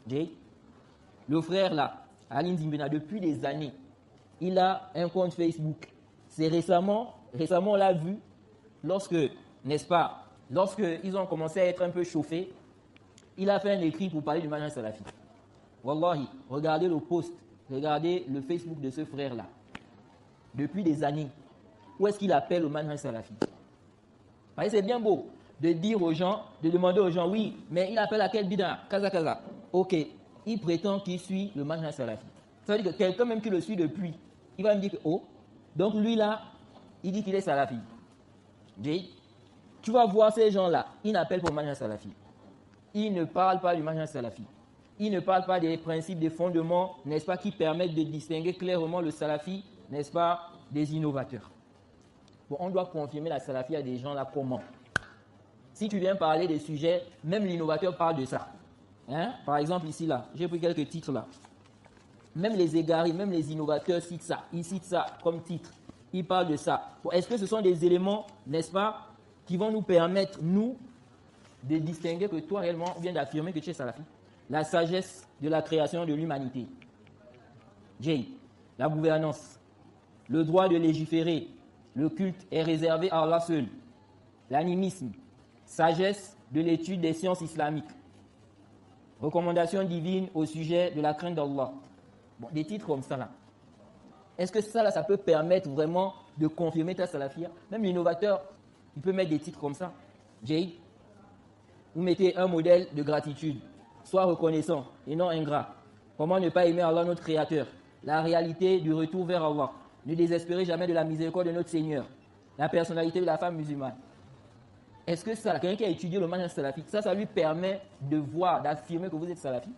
Jay, le frère là, Aline Zimbena, depuis des années, il a un compte Facebook. C'est récemment on l'a vu, n'est-ce pas, lorsqu'ils ont commencé à être un peu chauffés, il a fait un écrit pour parler du manhaj salafi. Wallahi, regardez le post, regardez le Facebook de ce frère-là. Depuis des années, où est-ce qu'il appelle au manhaj salafi? C'est bien beau de dire aux gens, de demander aux gens, oui, mais il appelle à quel bid'a? Kaza kaza. Ok, il prétend qu'il suit le manhaj salafi. Ça veut dire que quelqu'un même qui le suit depuis, il va me dire que, oh, donc lui là, il dit qu'il est salafi. Tu vas voir ces gens-là, ils n'appellent pas au manhaj salafi. Ils ne parlent pas du manhaj salafi. Ils ne parlent pas des principes, des fondements, n'est-ce pas, qui permettent de distinguer clairement le salafi, n'est-ce pas, des innovateurs. Bon, on doit confirmer la salafie à des gens là comment? Si tu viens parler des sujets, même l'innovateur parle de ça. Hein? Par exemple, ici là, j'ai pris quelques titres là. Même les égarés, même les innovateurs citent ça. Ils citent ça comme titre. Ils parlent de ça. Bon, est-ce que ce sont des éléments, n'est-ce pas, qui vont nous permettre, nous, de distinguer que toi réellement, ou bien d'affirmer que tu es salafi? La sagesse de la création de l'humanité. J. La gouvernance. Le droit de légiférer. Le culte est réservé à Allah seul. L'animisme. Sagesse de l'étude des sciences islamiques. Recommandations divines au sujet de la crainte d'Allah. Bon, des titres comme ça là. Est-ce que ça là, ça peut permettre vraiment de confirmer ta salafia? Même l'innovateur, il peut mettre des titres comme ça. J. Vous mettez un modèle de gratitude. Sois reconnaissant et non ingrat. Comment ne pas aimer Allah notre Créateur? La réalité du retour vers Allah. Ne désespérez jamais de la miséricorde de notre Seigneur. La personnalité de la femme musulmane. Est-ce que ça, quelqu'un qui a étudié le manhaj salafi, ça lui permet de voir, d'affirmer que vous êtes salafi?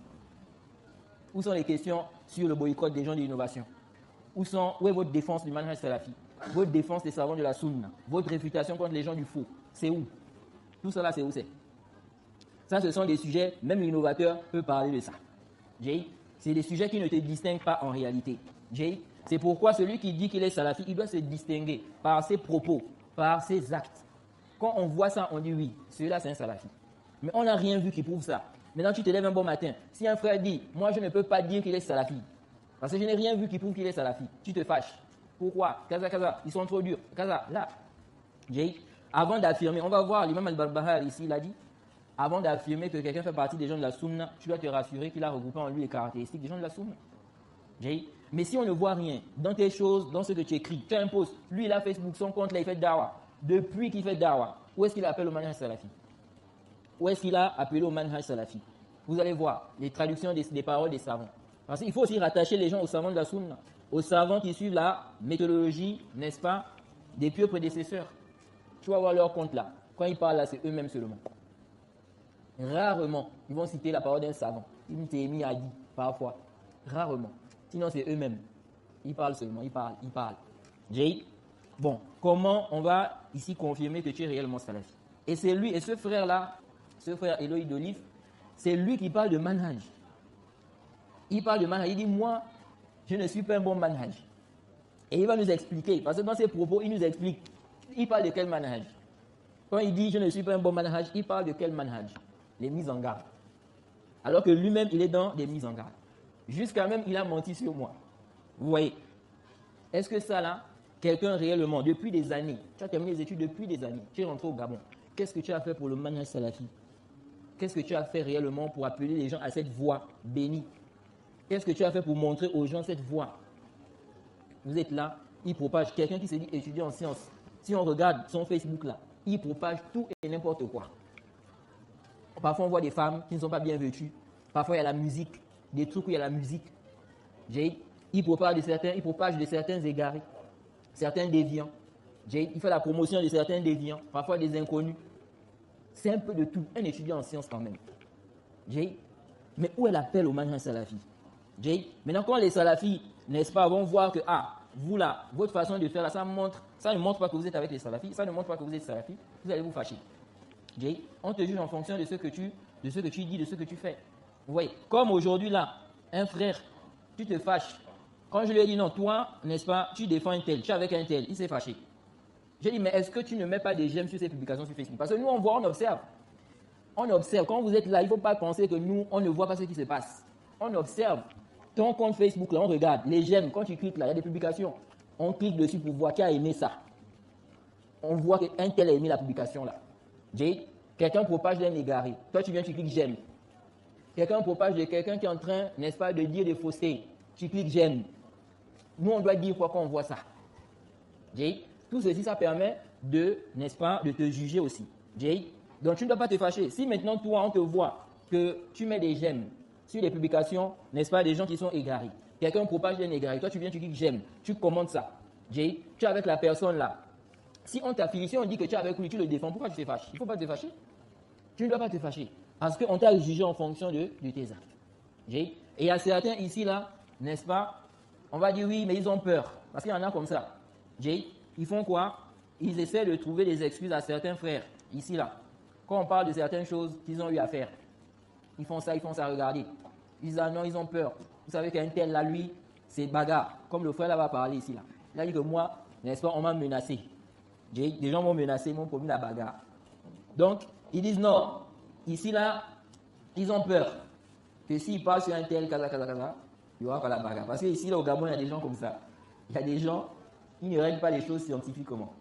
Où sont les questions sur le boycott des gens de l'innovation? Où est votre défense du manhaj salafi? Votre défense des savants de la sunna? Votre réfutation contre les gens du faux? C'est où? Tout cela, c'est où c'est? Ça, ce sont des sujets, même l'innovateur peut parler de ça. C'est des sujets qui ne te distinguent pas en réalité. C'est pourquoi celui qui dit qu'il est salafi, il doit se distinguer par ses propos, par ses actes. Quand on voit ça, on dit oui, celui-là c'est un salafi. Mais on n'a rien vu qui prouve ça. Maintenant, tu te lèves un bon matin. Si un frère dit, moi je ne peux pas dire qu'il est salafi, parce que je n'ai rien vu qui prouve qu'il est salafi, tu te fâches. Pourquoi? Kaza, kaza, ils sont trop durs. Kaza, là. Avant d'affirmer, on va voir l'imam al-Barbahar ici, il a dit, avant d'affirmer que quelqu'un fait partie des gens de la sunna, tu dois te rassurer qu'il a regroupé en lui les caractéristiques des gens de la sunna. Mais si on ne voit rien dans tes choses, dans ce que tu écris, tu as un post, lui il a Facebook, son compte là, il fait dawa. Depuis qu'il fait dawa, où est-ce qu'il appelle au manhaj salafi? Où est-ce qu'il a appelé au manhaj salafi? Vous allez voir les traductions des paroles des savants. Parce qu'il faut aussi rattacher les gens aux savants de la sunna, aux savants qui suivent la méthodologie, n'est-ce pas, des pieux prédécesseurs. Tu vas voir leur compte là. Quand ils parlent là, c'est eux-mêmes seulement. Rarement, ils vont citer la parole d'un savant. Ibn Taymi a dit, parfois. Rarement. Sinon, c'est eux-mêmes. Ils parlent seulement, ils parlent. Bon, comment on va ici confirmer que tu es réellement salafi? Et c'est lui, et ce frère-là, ce frère Eloï d'Olive, c'est lui qui parle de manhaj. Il parle de manhaj, il dit, moi, je ne suis pas un bon manhaj. Et il va nous expliquer, parce que dans ses propos, il nous explique, il parle de quel manhaj? Quand il dit, je ne suis pas un bon manhaj, il parle de quel manhaj? Les mises en garde. Alors que lui-même, il est dans des mises en garde. Jusqu'à même, il a menti sur moi. Vous voyez? Est-ce que ça là, quelqu'un réellement, depuis des années, tu as terminé les études depuis des années, tu es rentré au Gabon, qu'est-ce que tu as fait pour le manhaj salafi? Qu'est-ce que tu as fait réellement pour appeler les gens à cette voie bénie? Qu'est-ce que tu as fait pour montrer aux gens cette voie? Vous êtes là, il propage, quelqu'un qui se dit étudiant en sciences, si on regarde son Facebook là, il propage tout et n'importe quoi. Parfois, on voit des femmes qui ne sont pas bien vêtues. Parfois, il y a la musique, des trucs où il y a la musique. Il propage de certains égarés, certains déviants. Il fait la promotion de certains déviants, parfois des inconnus. C'est un peu de tout. Un étudiant en sciences quand même. Mais où est l'appel au manhaj salafi? Maintenant, quand les salafis, n'est-ce pas, vont voir que, vous là, votre façon de faire là, ça ne montre pas que vous êtes avec les salafis, ça ne montre pas que vous êtes salafis, vous allez vous fâcher. On te juge en fonction de ce que tu dis, de ce que tu fais. Vous voyez, comme aujourd'hui là, un frère, tu te fâches. Quand je lui ai dit non, toi, n'est-ce pas, tu défends un tel, tu es avec un tel, il s'est fâché. J'ai dit, mais est-ce que tu ne mets pas des j'aime sur ces publications sur Facebook? Parce que nous, on voit, on observe. On observe. Quand vous êtes là, il ne faut pas penser que nous, on ne voit pas ce qui se passe. On observe. Ton compte Facebook, là, on regarde. Les j'aime, quand tu cliques là, il y a des publications. On clique dessus pour voir qui a aimé ça. On voit qu'un tel a aimé la publication là. Jay, quelqu'un propage d'un égaré. Toi, tu viens, tu cliques j'aime. Quelqu'un propage de quelqu'un qui est en train, n'est-ce pas, de dire des faussetés. Tu cliques j'aime. Nous, on doit dire quoi quand on voit ça. Jay, tout ceci, ça permet de, n'est-ce pas, de te juger aussi. Jay, donc tu ne dois pas te fâcher. Si maintenant, toi, on te voit que tu mets des j'aime sur les publications, n'est-ce pas, des gens qui sont égarés. Quelqu'un propage d'un égaré. Toi, tu viens, tu cliques j'aime. Tu commentes ça. Jay, tu es avec la personne là. Si on t'a fini, si on dit que tu es avec lui, tu le défends, pourquoi tu te fâches? Il ne faut pas te fâcher. Tu ne dois pas te fâcher. Parce qu'on t'a jugé en fonction de tes actes. Et il y a certains ici, là, n'est-ce pas? On va dire oui, mais ils ont peur. Parce qu'il y en a comme ça. Ils font quoi? Ils essaient de trouver des excuses à certains frères, ici, là. Quand on parle de certaines choses qu'ils ont eu à faire, ils font ça, regardez. Ils disent, ah non, ils ont peur. Vous savez qu'un tel, là, lui, c'est bagarre. Comme le frère là va parler ici, là. Il a dit que moi, n'est-ce pas, on m'a menacé. Des gens m'ont menacé, m'ont promis la bagarre. Donc, ils disent non. Ici, là, ils ont peur que s'ils parlent sur un tel, il n'y aura pas la bagarre. Parce qu'ici, là, au Gabon, il y a des gens comme ça. Il y a des gens, ils ne règlent pas les choses scientifiquement.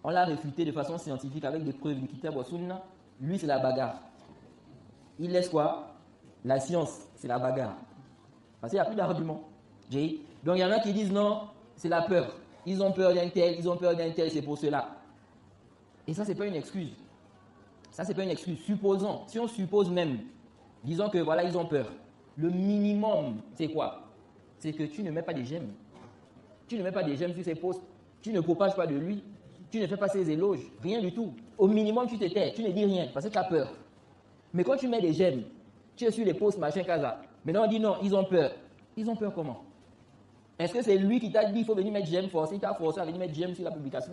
On l'a réfuté de façon scientifique avec des preuves du Kitab wa Sunna. Lui, c'est la bagarre. Il laisse quoi? La science, c'est la bagarre. Parce qu'il n'y a plus d'argument. Donc, il y en a qui disent non, c'est la peur. Ils ont peur d'un tel, c'est pour cela. Et ça, ce n'est pas une excuse. Ça, ce n'est pas une excuse. Supposons, si on suppose même, disons que voilà, ils ont peur. Le minimum, c'est quoi? C'est que tu ne mets pas des j'aime. Tu ne mets pas des j'aime sur ses posts. Tu ne propages pas de lui. Tu ne fais pas ses éloges. Rien du tout. Au minimum, tu te tais. Tu ne dis rien parce que tu as peur. Mais quand tu mets des j'aime, tu es sur les posts, machin, casa. Maintenant, on dit non, ils ont peur. Ils ont peur comment? Est-ce que c'est lui qui t'a dit qu'il faut venir mettre j'aime forcé? Il t'a forcé à venir mettre j'aime sur la publication?